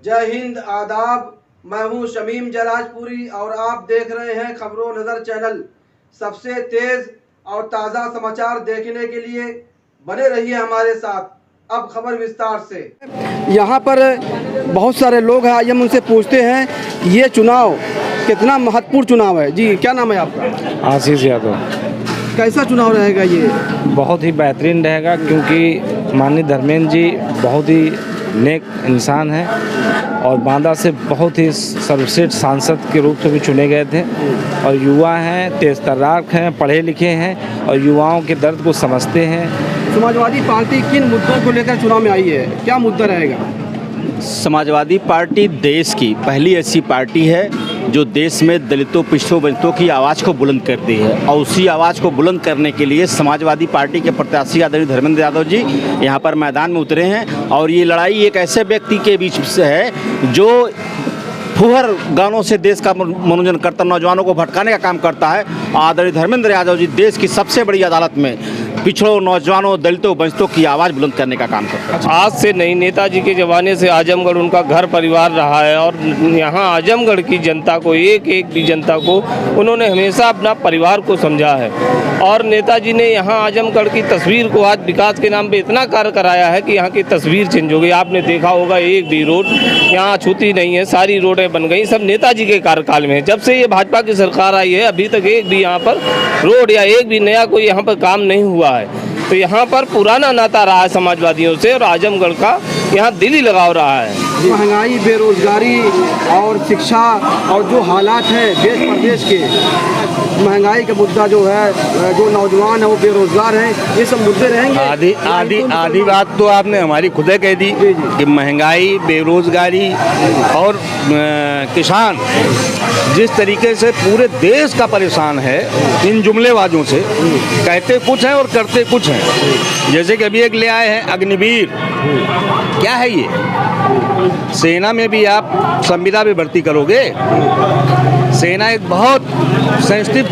जय हिंद, आदाब। मैं हूं शमीम जराजपुरी और आप देख रहे हैं खबरों नज़र चैनल। सबसे तेज़ और ताज़ा समाचार देखने के लिए बने रहिए हमारे साथ। अब खबर विस्तार से। यहाँ पर बहुत सारे लोग हैं, आइए हम उनसे पूछते हैं ये चुनाव कितना महत्वपूर्ण चुनाव है। जी, क्या नाम है आपका? आशीष यादव। कैसा चुनाव रहेगा ये? बहुत ही बेहतरीन रहेगा, क्योंकि माननीय धर्मेंद्र जी बहुत ही नेक इंसान हैं और बांदा से बहुत ही सर्वश्रेष्ठ सांसद के रूप में भी चुने गए थे और युवा हैं, तेज तर्राक हैं, पढ़े लिखे हैं और युवाओं के दर्द को समझते हैं। समाजवादी पार्टी किन मुद्दों को लेकर चुनाव में आई है, क्या मुद्दा रहेगा? समाजवादी पार्टी देश की पहली ऐसी पार्टी है जो देश में दलितों, पिछड़ों, वंचितों की आवाज़ को बुलंद करती है और उसी आवाज़ को बुलंद करने के लिए समाजवादी पार्टी के प्रत्याशी आदरणीय धर्मेंद्र यादव जी यहाँ पर मैदान में उतरे हैं। और ये लड़ाई एक ऐसे व्यक्ति के बीच से है जो फुहर गानों से देश का मनोरंजन करता, नौजवानों को भटकाने का काम करता है। आदरणीय धर्मेंद्र यादव जी देश की सबसे बड़ी अदालत में पिछड़ों, नौजवानों, दलितों, वंचितों की आवाज़ बुलंद करने का काम करता है। आज से नहीं, नेताजी के ज़माने से आजमगढ़ उनका घर परिवार रहा है और यहाँ आजमगढ़ की जनता को, एक एक भी जनता को उन्होंने हमेशा अपना परिवार को समझा है। और नेताजी ने यहाँ आजमगढ़ की तस्वीर को आज विकास के नाम पे इतना कार्य कराया है कि यहाँ की तस्वीर चेंज हो गई। आपने देखा होगा एक भी रोड यहाँ छूती नहीं है, सारी रोडें बन गई, सब नेताजी के कार्यकाल में है। जब से ये भाजपा की सरकार आई है अभी तक एक भी यहाँ पर रोड या एक भी नया कोई यहाँ पर काम नहीं हुआ है। तो यहाँ पर पुराना नाता रहा है समाजवादियों से और आजमगढ़ का यहाँ दिली लगाव रहा है। महंगाई, बेरोजगारी और शिक्षा और जो हालात हैं देश प्रदेश के, महंगाई का मुद्दा जो है, जो नौजवान है वो बेरोजगार हैं, ये सब मुद्दे रहेंगे। आधी बात तो आपने हमारी खुद कह दी कि महंगाई, बेरोजगारी और किसान जिस तरीके से पूरे देश का परेशान है इन जुमलेबाजों से, कहते कुछ हैं और करते कुछ हैं। जैसे कि अभी एक ले आए हैं अग्निवीर, क्या है ये? सेना में भी आप संविदा में भर्ती करोगे? सेना एक बहुत सेंसिटिव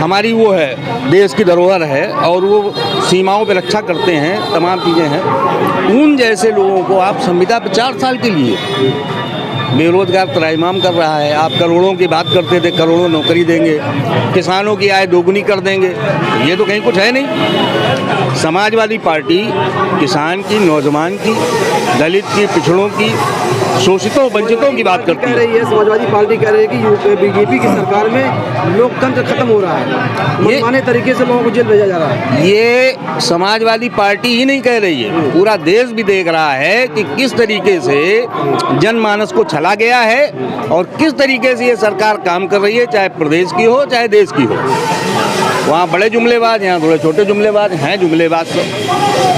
हमारी वो है, देश की धरोहर है और वो सीमाओं पे रक्षा करते हैं, तमाम चीज़ें हैं। उन जैसे लोगों को आप संविदा पे 4 साल के लिए, बेरोजगार त्राहिमाम कर रहा है। आप करोड़ों की बात करते थे, करोड़ों नौकरी देंगे, किसानों की आय दोगुनी कर देंगे, ये तो कहीं कुछ है नहीं। समाजवादी पार्टी किसान की, नौजवान की, दलित की, पिछड़ों की, शोषितों, वंचितों की बात करती कह रही है। समाजवादी पार्टी कह रही है कि बीजेपी की सरकार में लोकतंत्र खत्म हो रहा है, मनमाने तरीके से लोगों को जेल भेजा जा रहा है। ये समाजवादी पार्टी ही नहीं कह रही है, पूरा देश भी देख रहा है कि किस तरीके से जनमानस को छला गया है और किस तरीके से ये सरकार काम कर रही है, चाहे प्रदेश की हो चाहे देश की हो। वहाँ बड़े जुमलेबाज, यहाँ थोड़े छोटे जुमलेबाज हैं, जुमलेबाज तो।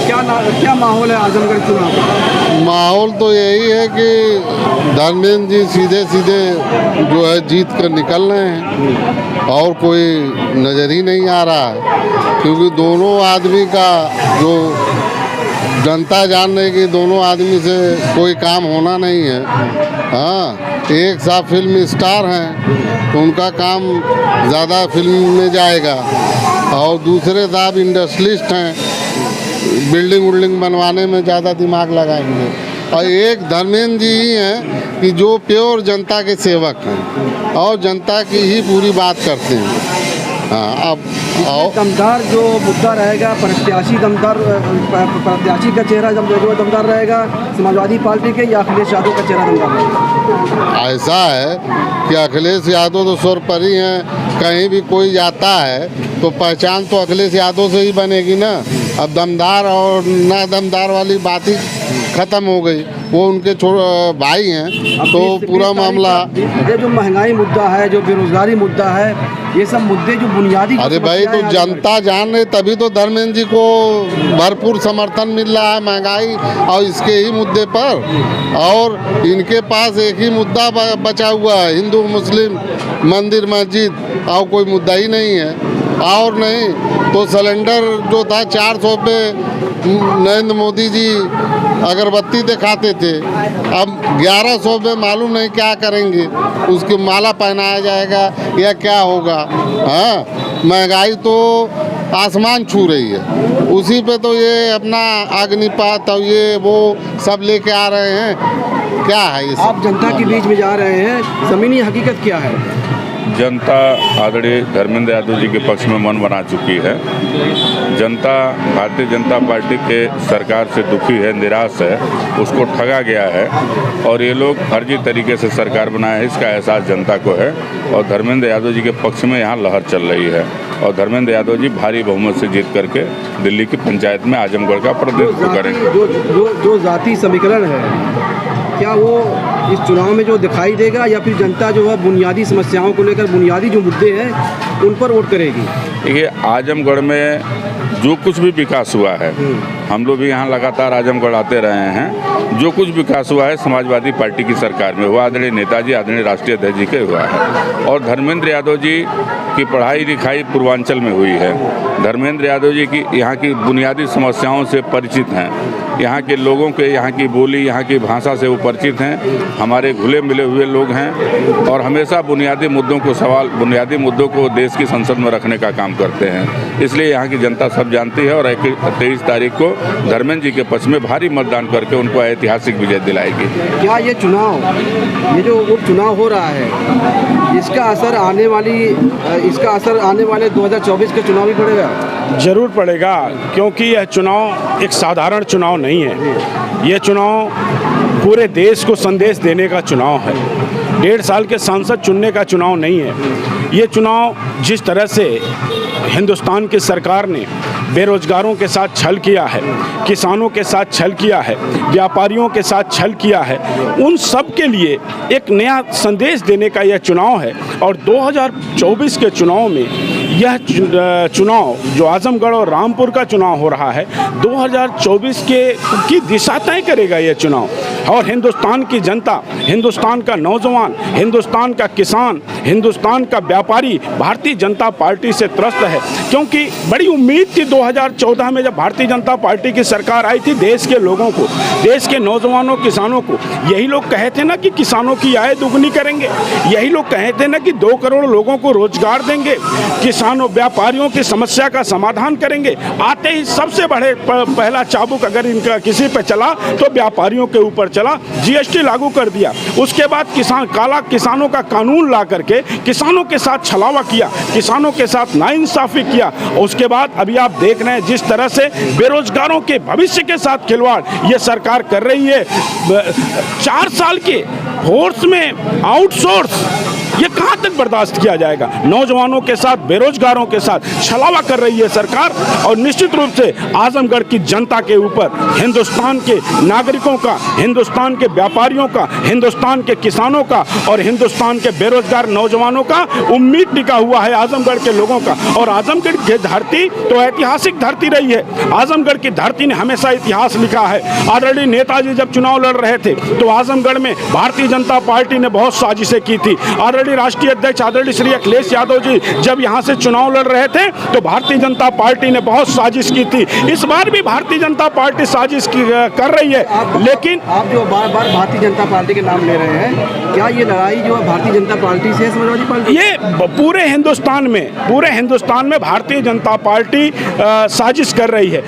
क्या माहौल है आजमगढ़ चुनाव का? माहौल तो यही है कि धर्मेंद्र जी सीधे सीधे जो है जीत कर निकल रहे हैं और कोई नज़र ही नहीं आ रहा है, क्योंकि दोनों आदमी का जो जनता जान रही कि दोनों आदमी से कोई काम होना नहीं है। हाँ, एक साथ फिल्म स्टार हैं तो उनका काम ज़्यादा फिल्म में जाएगा और दूसरे साहब इंडस्ट्रियलिस्ट हैं, बिल्डिंग उल्डिंग बनवाने में ज़्यादा दिमाग लगाएंगे। और एक धर्मेंद्र जी ही हैं कि जो प्योर जनता के सेवक हैं और जनता की ही पूरी बात करते हैं। हाँ, अब दमदार जो मुद्दा रहेगा, प्रत्याशी दमदार, प्रत्याशी का चेहरा जो दमदार रहेगा समाजवादी पार्टी के, या अखिलेश यादव का चेहरा दमदार रहेगा? ऐसा है कि अखिलेश यादव तो स्वर पर ही हैं, कहीं भी कोई जाता है तो पहचान तो अखिलेश यादव से ही बनेगी ना। अब दमदार और ना दमदार वाली बात ही ख़त्म हो गई, वो उनके भाई हैं तो पूरा मामला। ये जो महंगाई मुद्दा है, जो बेरोजगारी मुद्दा है, ये सब मुद्दे जो बुनियादी। अरे भाई, तो जनता जान रही तभी तो धर्मेंद्र जी को भरपूर समर्थन मिल रहा है महंगाई और इसके ही मुद्दे पर। और इनके पास एक ही मुद्दा बचा हुआ है, हिंदू मुस्लिम, मंदिर मस्जिद, और कोई मुद्दा ही नहीं है। और नहीं तो सिलेंडर जो था 400 पे नरेंद्र मोदी जी अगरबत्ती दिखाते थे, अब 1100 पे मालूम नहीं क्या करेंगे, उसकी माला पहनाया जाएगा या क्या होगा। हाँ, महंगाई तो आसमान छू रही है। उसी पे तो ये अपना अग्निपात और ये वो सब लेके आ रहे हैं। क्या है ये सब? आप जनता के बीच में जा रहे हैं, ज़मीनी हकीकत क्या है? जनता आदरणीय धर्मेंद्र यादव जी के पक्ष में मन बना चुकी है। जनता भारतीय जनता पार्टी के सरकार से दुखी है, निराश है, उसको ठगा गया है और ये लोग फर्जी तरीके से सरकार बनाए हैं, इसका एहसास जनता को है। और धर्मेंद्र यादव जी के पक्ष में यहाँ लहर चल रही है और धर्मेंद्र यादव जी भारी बहुमत से जीत करके दिल्ली की पंचायत में आजमगढ़ का प्रतिनिधित्व करेंगे। जो जाति समीकरण है, क्या वो इस चुनाव में जो दिखाई देगा या फिर जनता जो है बुनियादी समस्याओं को लेकर, बुनियादी जो मुद्दे हैं उन पर वोट करेगी? देखिए, आजमगढ़ में जो कुछ भी विकास हुआ है, हम लोग भी यहाँ लगातार आजमगढ़ आते रहे हैं, जो कुछ विकास हुआ है समाजवादी पार्टी की सरकार में हुआ, आदरणीय नेताजी आदरणीय राष्ट्रीय अध्यक्ष जी के हुआ है। और धर्मेंद्र यादव जी की पढ़ाई लिखाई पूर्वांचल में हुई है। धर्मेंद्र यादव जी की यहाँ की बुनियादी समस्याओं से परिचित हैं, यहाँ के लोगों के, यहाँ की बोली, यहाँ की भाषा से वो परिचित हैं। हमारे घुले मिले हुए लोग हैं और हमेशा बुनियादी मुद्दों को देश की संसद में रखने का काम करते हैं। इसलिए यहाँ की जनता सब जानती है और 23 तारीख को धर्मेंद्र जी के पक्ष में भारी मतदान करके उनको ऐतिहासिक विजय दिलाएगी। क्या ये जो उपचुनाव हो रहा है, इसका असर आने वाले 2024 के चुनाव में पड़ेगा? जरूर पड़ेगा, क्योंकि यह चुनाव एक साधारण चुनाव नहीं है। यह चुनाव पूरे देश को संदेश देने का चुनाव है। 1.5 साल के सांसद चुनने का चुनाव नहीं है। ये चुनाव जिस तरह से हिंदुस्तान की सरकार ने बेरोजगारों के साथ छल किया है, किसानों के साथ छल किया है, व्यापारियों के साथ छल किया है, उन सब के लिए एक नया संदेश देने का यह चुनाव है। और 2024 के चुनाव में यह चुनाव जो आजमगढ़ और रामपुर का चुनाव हो रहा है, 2024 की दिशा तय करेगा यह चुनाव। और हिंदुस्तान की जनता, हिंदुस्तान का नौजवान, हिंदुस्तान का किसान, हिंदुस्तान का व्यापारी भारतीय जनता पार्टी से त्रस्त है। क्योंकि बड़ी उम्मीद थी 2014 में जब भारतीय जनता पार्टी की सरकार आई थी, देश के लोगों को, देश के नौजवानों, किसानों को, यही लोग कहे थे ना कि किसानों की आय दुगनी करेंगे, यही लोग कहे थे ना कि 2 करोड़ लोगों को रोजगार देंगे, किसानों व्यापारियों की समस्या का समाधान करेंगे। आते ही सबसे बड़े पहला चाबुक अगर इनका किसी पे चला तो व्यापारियों के ऊपर चला, जीएसटी लागू कर दिया। उसके बाद किसानों का कानून ला करके किसानों के साथ छलावा किया, किसानों के साथ नाइंसाफी किया। उसके बाद अभी आप देख रहे हैं जिस तरह से बेरोजगारों के भविष्य के साथ खिलवाड़ ये सरकार कर रही है। 4 साल के फोर्स में आउटसोर्स, ये कहाँ तक बर्दाश्त किया जाएगा? नौजवानों के साथ, बेरोजगारों के साथ छलावा कर रही है सरकार। और निश्चित रूप से आजमगढ़ की जनता के ऊपर, हिंदुस्तान के नागरिकों का, हिंदुस्तान के व्यापारियों का, हिंदुस्तान के किसानों का और हिंदुस्तान के बेरोजगार नौजवानों का उम्मीद टिका हुआ है आजमगढ़ के लोगों का। और आजमगढ़ की धरती तो ऐतिहासिक धरती रही है। आजमगढ़ की धरती ने हमेशा इतिहास लिखा है। आदरणीय नेताजी जब चुनाव लड़ रहे थे तो आजमगढ़ में भारतीय जनता पार्टी ने बहुत साजिशें की थी। राष्ट्रीय अध्यक्ष आदरणीय श्री अखिलेश यादव जी जब यहां से चुनाव लड़ रहे थे तो भारतीय जनता पार्टी ने बहुत साजिश की थी। इस बार भी भारतीय जनता पार्टी साजिश कर रही है। लेकिन आप जो बार-बार भारतीय जनता पार्टी के नाम ले रहे हैं, क्या ये लड़ाई जो है भारतीय जनता पार्टी से, समाजवादी पार्टी? ये पूरे हिंदुस्तान में भारतीय जनता पार्टी साजिश कर रही है।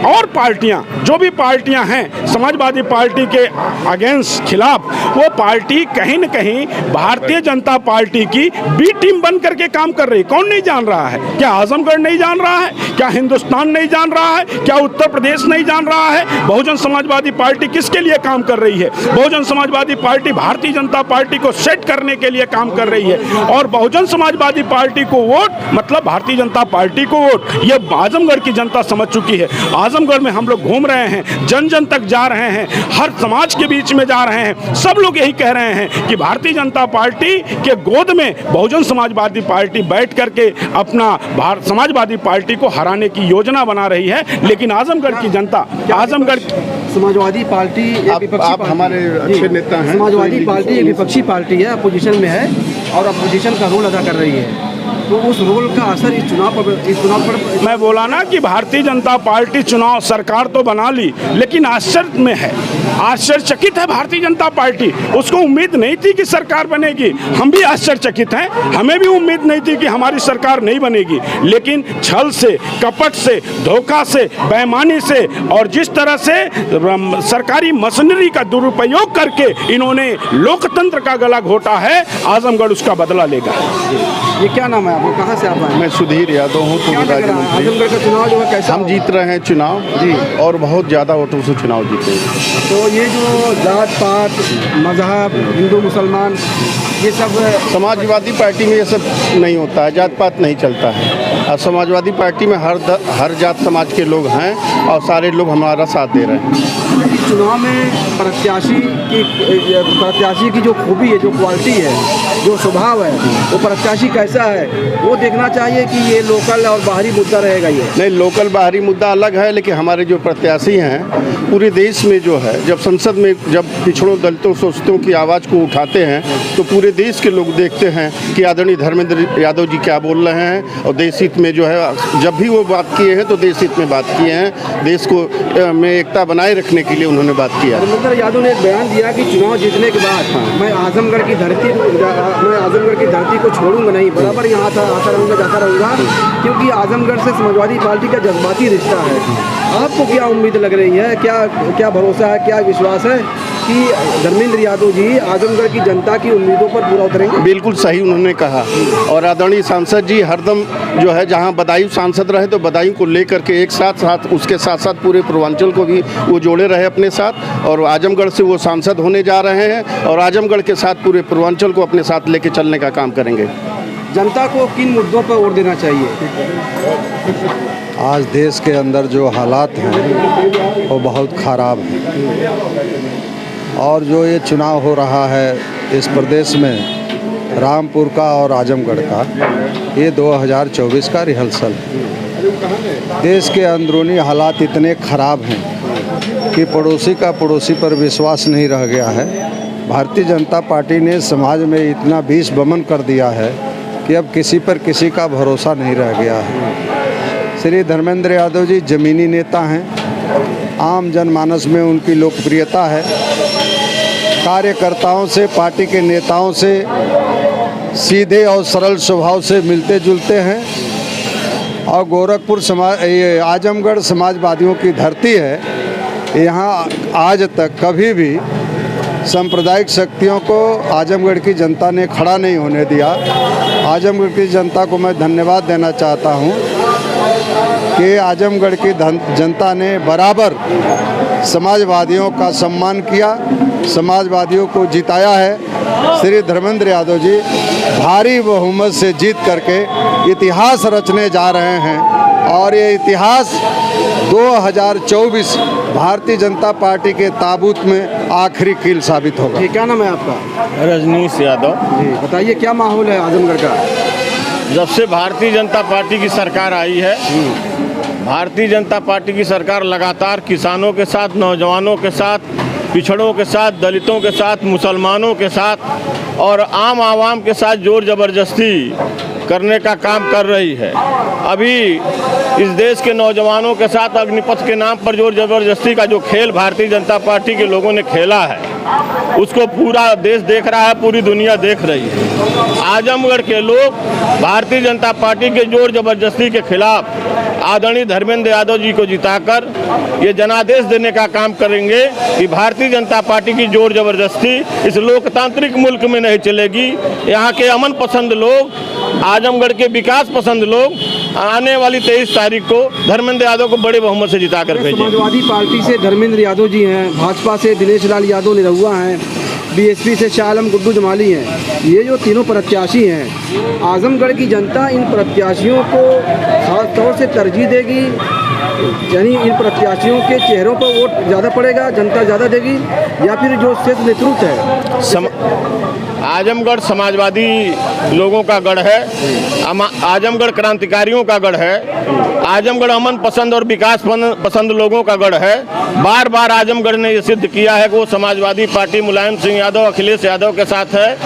और पार्टियां, जो भी पार्टियां हैं समाजवादी पार्टी के अगेंस्ट, खिलाफ, वो पार्टी कहीं न कहीं भारतीय जनता पार्टी की बी टीम बन करके काम कर रही है। कौन नहीं जान रहा है? क्या आजमगढ़ नहीं जान रहा है? क्या हिंदुस्तान नहीं जान रहा है? क्या उत्तर प्रदेश नहीं जान रहा है? बहुजन समाजवादी पार्टी किसके लिए काम कर रही है? बहुजन समाजवादी पार्टी भारतीय जनता पार्टी को सेट करने के लिए काम कर रही है। और बहुजन समाजवादी पार्टी को वोट मतलब भारतीय जनता पार्टी को वोट, ये आजमगढ़ की जनता समझ चुकी है। आजमगढ़ में हम लोग घूम रहे हैं, जन जन तक जा रहे हैं, हर समाज के बीच में जा रहे हैं। सब लोग यही कह रहे हैं कि भारतीय जनता पार्टी के गोद में बहुजन समाजवादी पार्टी बैठ करके अपना समाजवादी पार्टी को हराने की योजना बना रही है। लेकिन आजमगढ़ की जनता, आजमगढ़ समाजवादी पार्टी एक विपक्षी पार्टी, हमारे अच्छे नेता हैं, समाजवादी पार्टी एक विपक्षी पार्टी है, अपोजिशन में है और अपोजिशन का रोल अदा कर रही है। तो उस रोल का असर इस चुनाव पर मैं बोला ना कि भारतीय जनता पार्टी चुनाव सरकार तो बना ली, लेकिन आश्चर्य में है, आश्चर्यचकित है भारतीय जनता पार्टी। उसको उम्मीद नहीं थी कि सरकार बनेगी, हम भी आश्चर्यचकित हैं, हमें भी उम्मीद नहीं थी कि हमारी सरकार नहीं बनेगी। लेकिन छल से, कपट से, धोखा से, बेईमानी से और जिस तरह से सरकारी मशीनरी का दुरुपयोग करके इन्होंने लोकतंत्र का गला घोटा है, आजमगढ़ उसका बदला लेगा। ये क्या नाम है आपको, कहाँ से आप आए? मैं सुधीर यादव हूँ। क्या लग रहा है आजमगढ़ का चुनाव जो है कैसा? हम जीत रहे हैं चुनाव जी, और बहुत ज़्यादा वोटों से चुनाव जीते। तो ये जो जात पात, मजहब, हिंदू मुसलमान, ये सब समाजवादी पार्टी में ये सब नहीं होता है, जात पात नहीं चलता है। और समाजवादी पार्टी में हर जात समाज के लोग हैं और सारे लोग हमारा साथ दे रहे हैं। इस चुनाव में प्रत्याशी की जो खूबी है, जो क्वालिटी है, जो स्वभाव है, वो प्रत्याशी कैसा है वो देखना चाहिए कि ये लोकल और बाहरी मुद्दा रहेगा। ये नहीं, लोकल बाहरी मुद्दा अलग है, लेकिन हमारे जो प्रत्याशी हैं पूरे देश में जो है, जब संसद में जब पिछड़ों दलितों शोषितों की आवाज़ को उठाते हैं तो पूरे देश के लोग देखते हैं कि आदरणीय धर्मेंद्र यादव जी क्या बोल रहे हैं। और देश हित में जो है, जब भी वो बात किए हैं तो देश हित में बात किए हैं, देश को में एकता बनाए रखने के लिए उन्होंने बात किया। धर्मेंद्र यादव ने एक बयान दिया कि चुनाव जीतने के बाद मैं आजमगढ़ की धरती को छोड़ूंगा नहीं, बराबर यहाँ आता रहूँगा, जाता रहूँगा, क्योंकि आजमगढ़ से समाजवादी पार्टी का जज्बाती रिश्ता है। आपको क्या उम्मीद लग रही है, क्या भरोसा है, क्या विश्वास है कि धर्मेंद्र यादव जी आजमगढ़ की जनता की उम्मीदों पर पूरा उतरेंगे? बिल्कुल सही उन्होंने कहा। और आदरणीय सांसद जी हरदम जो है, जहां बदायूं सांसद रहे तो बदायूं को लेकर के एक साथ उसके साथ साथ पूरे पूर्वांचल को भी वो जोड़े रहे अपने साथ। और आजमगढ़ से वो सांसद होने जा रहे हैं और आजमगढ़ के साथ पूरे पूर्वांचल को अपने साथ लेके चलने का काम करेंगे। जनता को किन मुद्दों पर वोट देना चाहिए? आज देश के अंदर जो हालात हैं वो बहुत ख़राब हैं, और जो ये चुनाव हो रहा है इस प्रदेश में, रामपुर का और आजमगढ़ का, ये 2024 का रिहर्सल है। देश के अंदरूनी हालात इतने ख़राब हैं कि पड़ोसी का पड़ोसी पर विश्वास नहीं रह गया है। भारतीय जनता पार्टी ने समाज में इतना विष वमन कर दिया है कि अब किसी पर किसी का भरोसा नहीं रह गया है। श्री धर्मेंद्र यादव जी ज़मीनी नेता हैं, आम जनमानस में उनकी लोकप्रियता है, कार्यकर्ताओं से, पार्टी के नेताओं से सीधे और सरल स्वभाव से मिलते जुलते हैं। और गोरखपुर ये आजमगढ़ समाजवादियों की धरती है, यहाँ आज तक कभी भी सांप्रदायिक शक्तियों को आजमगढ़ की जनता ने खड़ा नहीं होने दिया। आजमगढ़ की जनता को मैं धन्यवाद देना चाहता हूँ कि आजमगढ़ की जनता ने बराबर समाजवादियों का सम्मान किया, समाजवादियों को जिताया है। श्री धर्मेंद्र यादव जी भारी बहुमत से जीत करके इतिहास रचने जा रहे हैं, और ये इतिहास 2024 भारतीय जनता पार्टी के ताबूत में आखिरी कील साबित होगा। जी, क्या नाम है आपका? रजनीश यादव। जी, बताइए क्या माहौल है आजमगढ़ का? जब से भारतीय जनता पार्टी की सरकार आई है, भारतीय जनता पार्टी की सरकार लगातार किसानों के साथ, नौजवानों के साथ, पिछड़ों के साथ, दलितों के साथ, मुसलमानों के साथ और आम आवाम के साथ जोर ज़बरदस्ती करने का काम कर रही है। अभी इस देश के नौजवानों के साथ अग्निपथ के नाम पर जोर ज़बरदस्ती का जो खेल भारतीय जनता पार्टी के लोगों ने खेला है, उसको पूरा देश देख रहा है, पूरी दुनिया देख रही है। आजमगढ़ के लोग भारतीय जनता पार्टी के जोर ज़बरदस्ती के खिलाफ आदरणीय धर्मेंद्र यादव जी को जिताकर ये जनादेश देने का काम करेंगे कि भारतीय जनता पार्टी की जोर ज़बरदस्ती इस लोकतांत्रिक मुल्क में नहीं चलेगी। यहाँ के अमन पसंद लोग, आजमगढ़ के विकास पसंद लोग आने वाली 23 तारीख को धर्मेंद्र यादव को बड़े बहुमत से जिता कर भेजेंगे। समाजवादी पार्टी से धर्मेंद्र यादव जी हैं, भाजपा से दिनेश लाल यादव निरहुआ हैं, बीएसपी से शाह आलम गुड्डू जमाली हैं। ये जो तीनों प्रत्याशी हैं, आजमगढ़ की जनता इन प्रत्याशियों को खास तौर से तरजीह देगी, यानी इन प्रत्याशियों के चेहरों पर वोट ज़्यादा पड़ेगा, जनता ज़्यादा देगी, या फिर जो क्षेत्र नेतृत्व है आजमगढ़ समाजवादी लोगों का गढ़ है, आजमगढ़ क्रांतिकारियों का गढ़ है, आजमगढ़ अमन पसंद और विकास पसंद लोगों का गढ़ है। बार बार आजमगढ़ ने ये सिद्ध किया है कि वो समाजवादी पार्टी मुलायम सिंह यादव, अखिलेश यादव के साथ है,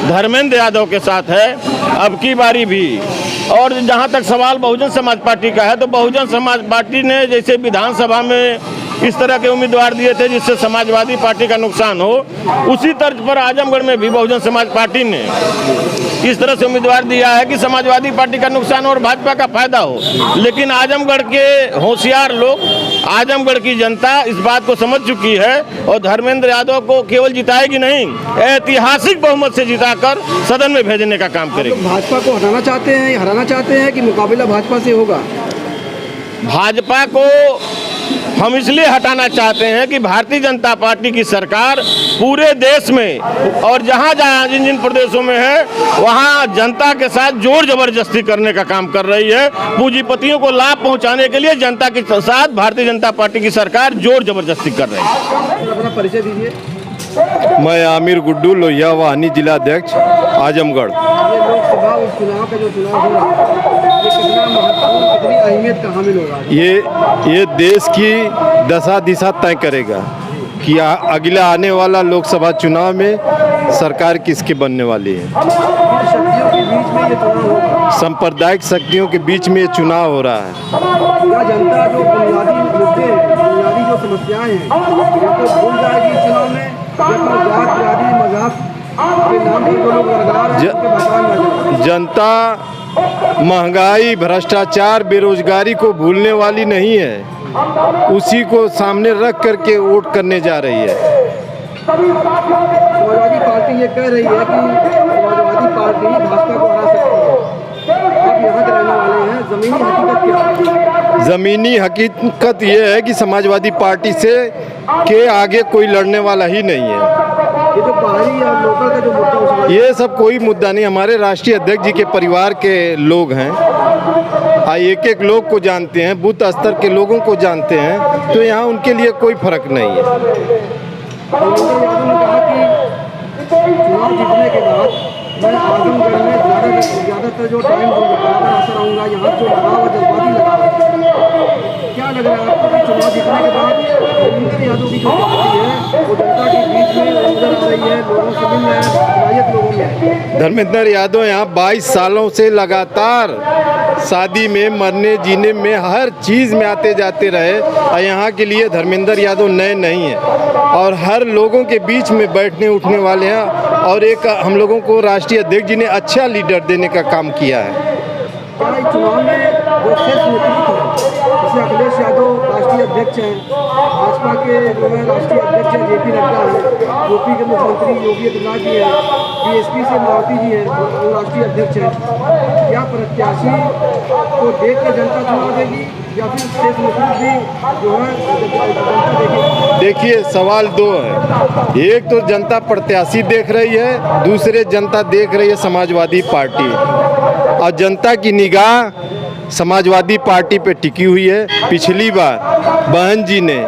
धर्मेंद्र यादव के साथ है। अब की बारी भी। और जहाँ तक सवाल बहुजन समाज पार्टी का है, तो बहुजन समाज पार्टी ने जैसे विधानसभा में इस तरह के उम्मीदवार दिए थे जिससे समाजवादी पार्टी का नुकसान हो, उसी तर्ज पर आजमगढ़ में भी बहुजन समाज पार्टी ने इस तरह से उम्मीदवार दिया है कि समाजवादी पार्टी का नुकसान और भाजपा का फायदा हो। लेकिन आजमगढ़ के होशियार लोग, आजमगढ़ की जनता इस बात को समझ चुकी है और धर्मेंद्र यादव को केवल जिताएगी नहीं, ऐतिहासिक बहुमत से जिताकर सदन में भेजने का काम करेगी। भाजपा को हराना चाहते हैं कि मुकाबला भाजपा से होगा? भाजपा को हम इसलिए हटाना चाहते हैं कि भारतीय जनता पार्टी की सरकार पूरे देश में और जहां जहां जिन जिन प्रदेशों में है वहां जनता के साथ जोर जबरदस्ती करने का काम कर रही है। पूंजीपतियों को लाभ पहुंचाने के लिए जनता के साथ भारतीय जनता पार्टी की सरकार जोर जबरदस्ती कर रही है। अपना परिचय दीजिए। मैं आमिर गुड्डू, लोहिया वाहनी जिला अध्यक्ष, आजमगढ़। ये लोकसभा उपचुनाव का जो चुनाव हो रहा है, ये कितना महत्वपूर्ण, कितनी अहमियत का हामिल होगा? ये देश की दशा दिशा तय करेगा कि अगला आने वाला लोकसभा चुनाव में सरकार किसके बनने वाली है। शक्तियों के बीच में ये चुनाव होगा, सांप्रदायिक शक्तियों के बीच में ये चुनाव हो रहा है। क्या जनता जो बुनियादी मुद्दे, बुनियादी जो समस्याएं हैं, इनको भूल जाएगी चुनाव में? जात, बिरादरी, मजहब के नाम पे जो लोग लड़ार हैं, उनके भगवान ना जाए। जनता महंगाई, भ्रष्टाचार, बेरोजगारी को भूलने वाली नहीं है, उसी को सामने रख करके वोट करने जा रही है। समाजवादी पार्टी ये कह रही है कि समाजवादी पार्टी भाजपा को हरा सकती है। आप यहाँ के रहने वाले हैं, ज़मीनी हकीकत क्या है? ज़मीनी हकीकत ये है कि समाजवादी पार्टी के आगे कोई लड़ने वाला ही नहीं है। ये जो बाहरी और लोकल का जो मुद्दा उठा, ये सब कोई मुद्दा नहीं। हमारे राष्ट्रीय अध्यक्ष जी के परिवार के लोग हैं, एक एक लोग को जानते हैं, बूथ स्तर के लोगों को जानते हैं, तो यहाँ उनके लिए कोई फर्क नहीं है। धर्मेंद्र यादव ने कहा कि चुनाव जीतने के बाद मैं आजमगढ़ में ज़्यादातर जो टाइम बराबर असर आऊँगा, यहाँ जो लगाव जज्बाती लगाव है। क्या लग रहा है आपको कि चुनाव जीतने के बाद धर्मेंद्र यादव की जो पार्टी है वो जनता के बीच में नजर आ रही है, लोगों से मिल रहा है, हिमायत लोगों में है? धर्मेंद्र यादव यहाँ 22 सालों से लगातार शादी में, मरने जीने में, हर चीज़ में आते जाते रहे और यहाँ के लिए धर्मेंद्र यादव नए नहीं है और हर लोगों के बीच में बैठने उठने वाले हैं। और एक हम लोगों को राष्ट्रीय अध्यक्ष जी ने अच्छा लीडर देने का काम किया है। क्या इस चुनाव में जो शीर्ष नेतृत्व है, जैसे अखिलेश यादव राष्ट्रीय अध्यक्ष हैं, भाजपा के जो है राष्ट्रीय अध्यक्ष हैं जेपी नड्डा हैं, यूपी के मुख्यमंत्री योगी आदित्यनाथ जी हैं, बीएसपी से मायावती जी हैं, वो राष्ट्रीय अध्यक्ष हैं, क्या प्रत्याशी को देख कर जनता चुनाव देगी या फिर शीर्ष नेतृत्व भी जो है जनता देखेगी? देखिए, सवाल दो है। एक तो जनता प्रत्याशी देख रही है, दूसरे जनता देख रही है समाजवादी पार्टी, और जनता की निगाह समाजवादी पार्टी पे टिकी हुई है। पिछली बार बहन जी ने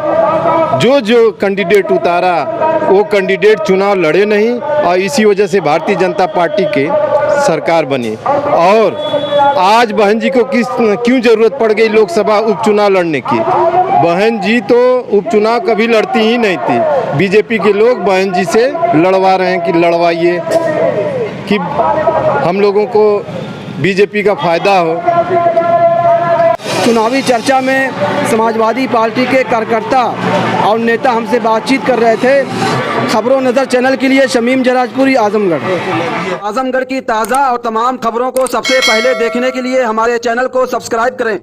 जो कैंडिडेट उतारा वो कैंडिडेट चुनाव लड़े नहीं और इसी वजह से भारतीय जनता पार्टी के सरकार बनी। और आज बहन जी को क्यों ज़रूरत पड़ गई लोकसभा उपचुनाव लड़ने की? बहन जी तो उपचुनाव कभी लड़ती ही नहीं थी। बीजेपी के लोग बहन जी से लड़वा रहे हैं कि लड़वाइए, कि हम लोगों को बीजेपी का फ़ायदा हो। चुनावी चर्चा में समाजवादी पार्टी के कार्यकर्ता और नेता हमसे बातचीत कर रहे थे। खबरों नज़र चैनल के लिए शमीम जराजपुरी, आजमगढ़ की ताज़ा और तमाम खबरों को सबसे पहले देखने के लिए हमारे चैनल को सब्सक्राइब करें।